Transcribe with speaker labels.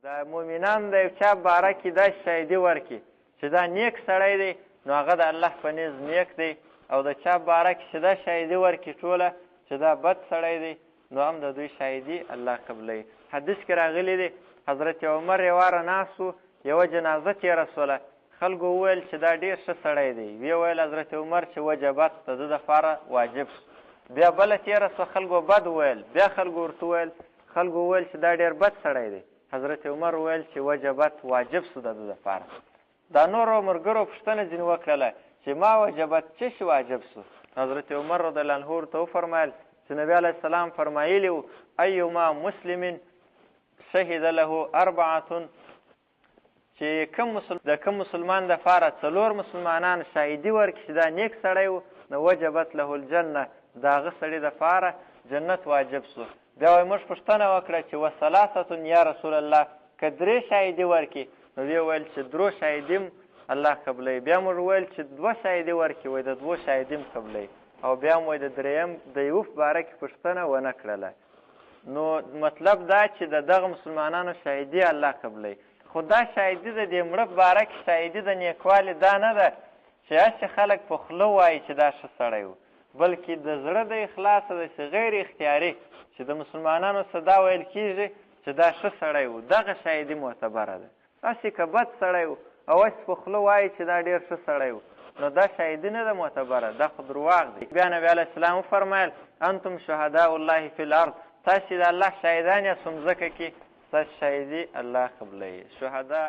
Speaker 1: د مؤمنانو د یو چا باره کې داسې شاهدي ورکړي چې دا نیک سړی دی نو هغه د الله په نیز نیک دی، او د چا باره کې چې دا شاهدي ورکړي ټوله چې دا بد سړی دی نو هم د دوی شاهدي الله قبلوي. حدیث کې راغلی دی حضرت عمر یو واره ناست و، یوه جنازه تېره سوله، خلکو وویل چې دا ډېر ښه سړی دی، ویې ویل حضرت عمر چې وجبت د ده دپاره واجب شو. بیا بله تېره سوه، خلکو بد وویل، بیا خلکو ورته وویل، خلکو وویل چې دا ډېر بد سړی دی. حضرت عمر وویل چې وجبت واجب سو د ده دپاره. دا نورو ملګرو پوښتنه ځینې وکړله چې ما وجبت څه شي واجب سو؟ حضرت عمر رضی الله عنه ورته وفرمیل چې نبي علیه السلام فرمایلي وو ایما مسلم شهد له اربعة، چې د کوم مسلمان دپاره څلور مسلمانان شاهدي ورکړي چې دا نیک سړی و نو وجبت له الجنه، د هغه سړي دپاره جنت واجب سو. بیا وایي موږ پوښتنه وکړه چې وثلاثة یا رسول الله که درې شاهدي ورکړي نو ویې ویل چې درو شاهدي م الله قبلوي. بیا موږ وویل چې دوه شاهدي ورکړي وایي د دوو شاهدي م قبلوي، او بیا م وایي د درېیم د یوه په باره کې پوښتنه ونه کړله. نو مطلب دا چې د دغه مسلمانانو شاهدي الله قبلوي. خو دا شاهدي د دې مړه په باره کې شاهدي د نیکوالي دا نه ده چې هسې خلک په خوله وایي چې دا ښه سړی و، بلکې د زړه د اخلاصه ده چې غیر اختیاري چې د مسلمانانو څه دا ویل کېږي چې دا ښه سړی و، دغه شاهدي معتبره ده. هسې که بد سړی و او هسې په خوله وایي چې دا ډېر ښه سړی و نو دا شاهدي نه ده معتبره، دا خو درواغ دی. بیا نبي علیه السلام وفرمیل انتم شهداء الله فی الارض، تاسې د الله شاهدان یاست په مځکه کې، ستاسې شاهدي الله قبلوي. شهدا